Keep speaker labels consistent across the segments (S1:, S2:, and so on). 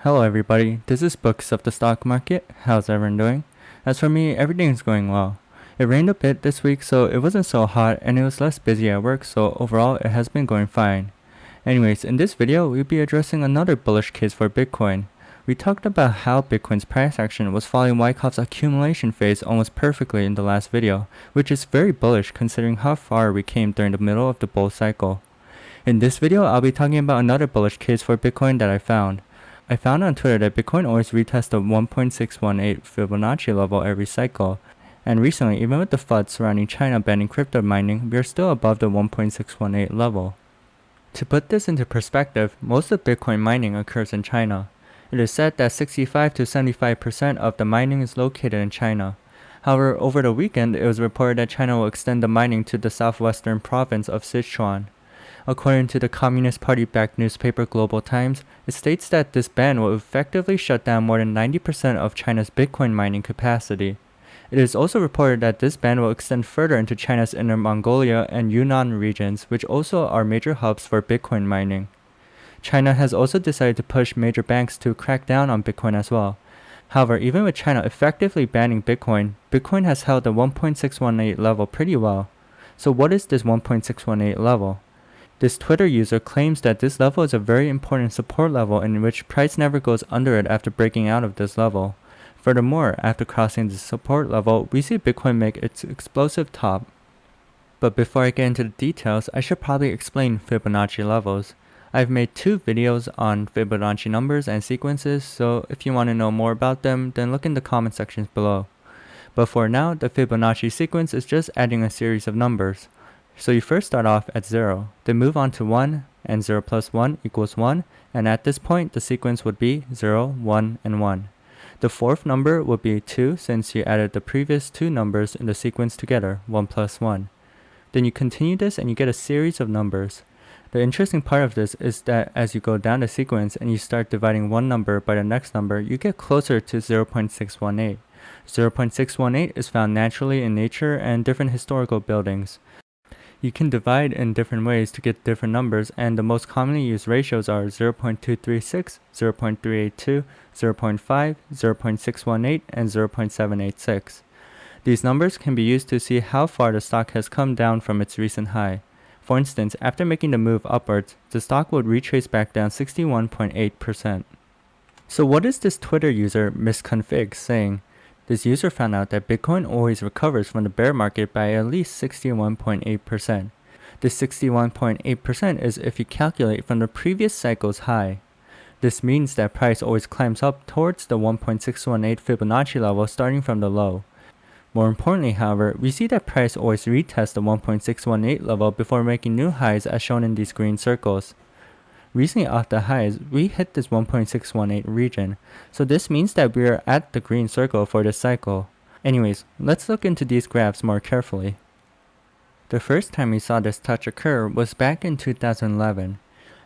S1: Hello everybody, this is Books of the Stock Market. How's everyone doing? As for me, everything is going well. It rained a bit this week, so it wasn't so hot and it was less busy at work, so overall it has been going fine. Anyways, in this video, we'll be addressing another bullish case for Bitcoin. We talked about how Bitcoin's price action was following Wyckoff's accumulation phase almost perfectly in the last video, which is very bullish considering how far we came during the middle of the bull cycle. In this video, I'll be talking about another bullish case for Bitcoin that I found. I found on Twitter that Bitcoin always retests the 1.618 Fibonacci level every cycle, and recently, even with the FUD surrounding China banning crypto mining, we are still above the 1.618 level. To put this into perspective, most of Bitcoin mining occurs in China. It is said that 65 to 75% of the mining is located in China. However, over the weekend, it was reported that China will extend the mining to the southwestern province of Sichuan. According to the Communist Party-backed newspaper Global Times, it states that this ban will effectively shut down more than 90% of China's Bitcoin mining capacity. It is also reported that this ban will extend further into China's Inner Mongolia and Yunnan regions, which also are major hubs for Bitcoin mining. China has also decided to push major banks to crack down on Bitcoin as well. However, even with China effectively banning Bitcoin, Bitcoin has held the 1.618 level pretty well. So what is this 1.618 level? This Twitter user claims that this level is a very important support level in which price never goes under it after breaking out of this level. Furthermore, after crossing the support level, we see Bitcoin make its explosive top. But before I get into the details, I should probably explain Fibonacci levels. I've made 2 videos on Fibonacci numbers and sequences, so if you want to know more about them, then look in the comment sections below. But for now, the Fibonacci sequence is just adding a series of numbers. So you first start off at 0, then move on to 1, and 0 plus 1 equals 1, and at this point the sequence would be 0, 1, and 1. The fourth number would be 2 since you added the previous 2 numbers in the sequence together, 1 plus 1. Then you continue this and you get a series of numbers. The interesting part of this is that as you go down the sequence and you start dividing one number by the next number, you get closer to 0.618. 0.618 is found naturally in nature and different historical buildings. You can divide in different ways to get different numbers, and the most commonly used ratios are 0.236, 0.382, 0.5, 0.618, and 0.786. These numbers can be used to see how far the stock has come down from its recent high. For instance, after making the move upwards, the stock would retrace back down 61.8%. So what is this Twitter user misconfig saying? This user found out that Bitcoin always recovers from the bear market by at least 61.8%. This 61.8% is if you calculate from the previous cycle's high. This means that price always climbs up towards the 1.618 Fibonacci level starting from the low. More importantly, however, we see that price always retests the 1.618 level before making new highs as shown in these green circles. Recently off the highs, we hit this 1.618 region, so this means that we are at the green circle for this cycle. Anyways, let's look into these graphs more carefully. The first time we saw this touch occur was back in 2011.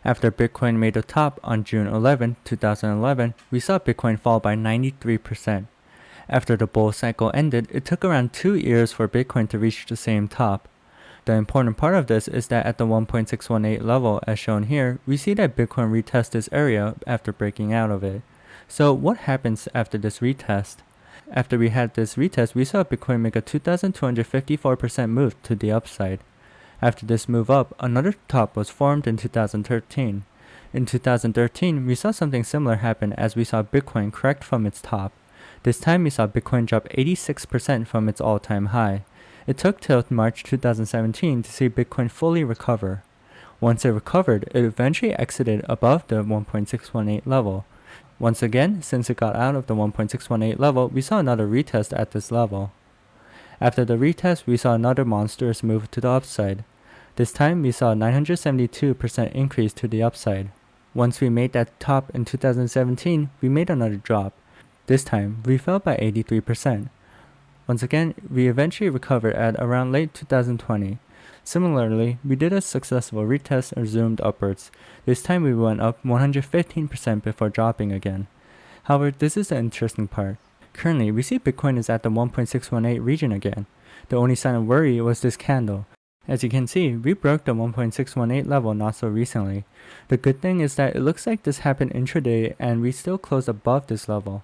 S1: After Bitcoin made a top on June 11, 2011, we saw Bitcoin fall by 93%. After the bull cycle ended, it took around 2 years for Bitcoin to reach the same top. The important part of this is that at the 1.618 level as shown here, we see that Bitcoin retests this area after breaking out of it. So what happens after this retest? After we had this retest, we saw Bitcoin make a 2,254% move to the upside. After this move up, another top was formed in 2013. In 2013, we saw something similar happen as we saw Bitcoin correct from its top. This time we saw Bitcoin drop 86% from its all-time high. It took till March 2017 to see Bitcoin fully recover. Once it recovered, it eventually exited above the 1.618 level. Once again, since it got out of the 1.618 level, we saw another retest at this level. After the retest, we saw another monstrous move to the upside. This time, we saw a 972% increase to the upside. Once we made that top in 2017, we made another drop. This time, we fell by 83%. Once again, we eventually recovered at around late 2020. Similarly, we did a successful retest and zoomed upwards. This time we went up 115% before dropping again. However, this is the interesting part. Currently, we see Bitcoin is at the 1.618 region again. The only sign of worry was this candle. As you can see, we broke the 1.618 level not so recently. The good thing is that it looks like this happened intraday and we still closed above this level.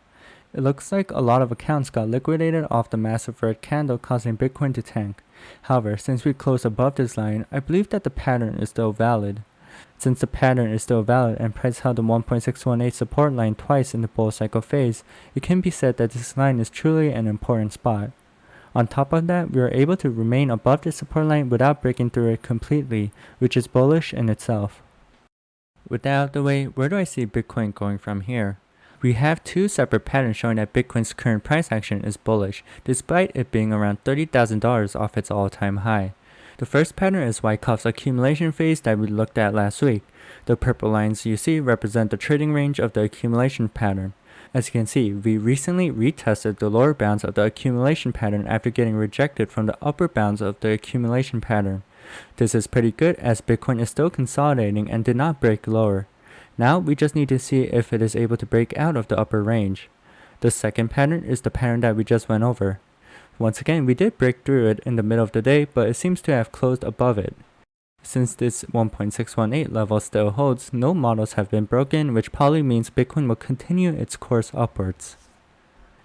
S1: It looks like a lot of accounts got liquidated off the massive red candle causing Bitcoin to tank. However, since we closed above this line, I believe that the pattern is still valid. Since the pattern is still valid and price held the 1.618 support line twice in the bull cycle phase, it can be said that this line is truly an important spot. On top of that, we are able to remain above the support line without breaking through it completely, which is bullish in itself. With that out of the way, where do I see Bitcoin going from here? We have two separate patterns showing that Bitcoin's current price action is bullish, despite it being around $30,000 off its all-time high. The first pattern is Wyckoff's accumulation phase that we looked at last week. The purple lines you see represent the trading range of the accumulation pattern. As you can see, we recently retested the lower bounds of the accumulation pattern after getting rejected from the upper bounds of the accumulation pattern. This is pretty good as Bitcoin is still consolidating and did not break lower. Now we just need to see if it is able to break out of the upper range. The second pattern is the pattern that we just went over. Once again, we did break through it in the middle of the day, but it seems to have closed above it. Since this 1.618 level still holds, no models have been broken, which probably means Bitcoin will continue its course upwards.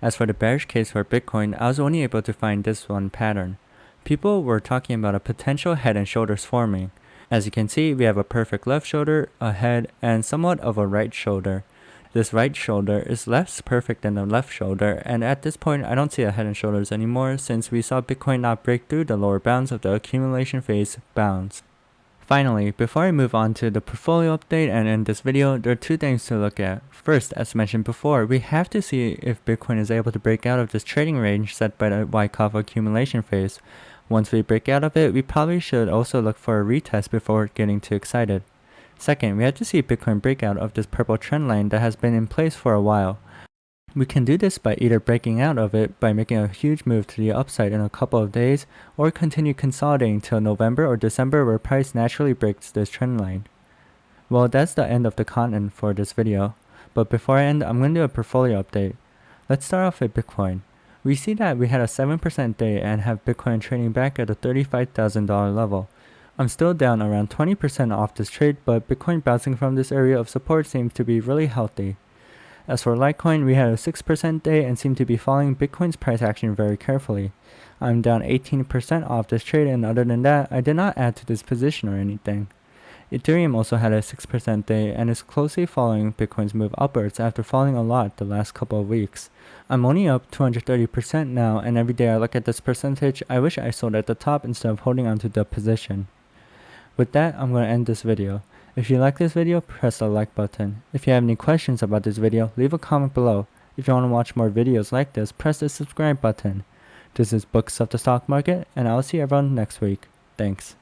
S1: As for the bearish case for Bitcoin, I was only able to find this one pattern. People were talking about a potential head and shoulders forming. As you can see, we have a perfect left shoulder, a head, and somewhat of a right shoulder. This right shoulder is less perfect than the left shoulder, and at this point I don't see a head and shoulders anymore since we saw Bitcoin not break through the lower bounds of the accumulation phase bounds. Finally, before I move on to the portfolio update and end this video, there are two things to look at. First, as mentioned before, we have to see if Bitcoin is able to break out of this trading range set by the Wyckoff accumulation phase. Once we break out of it, we probably should also look for a retest before getting too excited. Second, we have to see Bitcoin break out of this purple trend line that has been in place for a while. We can do this by either breaking out of it by making a huge move to the upside in a couple of days, or continue consolidating till November or December where price naturally breaks this trend line. Well, that's the end of the content for this video, but before I end, I'm going to do a portfolio update. Let's start off with Bitcoin. We see that we had a 7% day and have Bitcoin trading back at the $35,000 level. I'm still down around 20% off this trade, but Bitcoin bouncing from this area of support seems to be really healthy. As for Litecoin, we had a 6% day and seem to be following Bitcoin's price action very carefully. I'm down 18% off this trade, and other than that, I did not add to this position or anything. Ethereum also had a 6% day and is closely following Bitcoin's move upwards after falling a lot the last couple of weeks. I'm only up 230% now, and every day I look at this percentage, I wish I sold at the top instead of holding onto the position. With that, I'm going to end this video. If you like this video, press the like button. If you have any questions about this video, leave a comment below. If you want to watch more videos like this, press the subscribe button. This is Books of the Stock Market, and I'll see everyone next week. Thanks.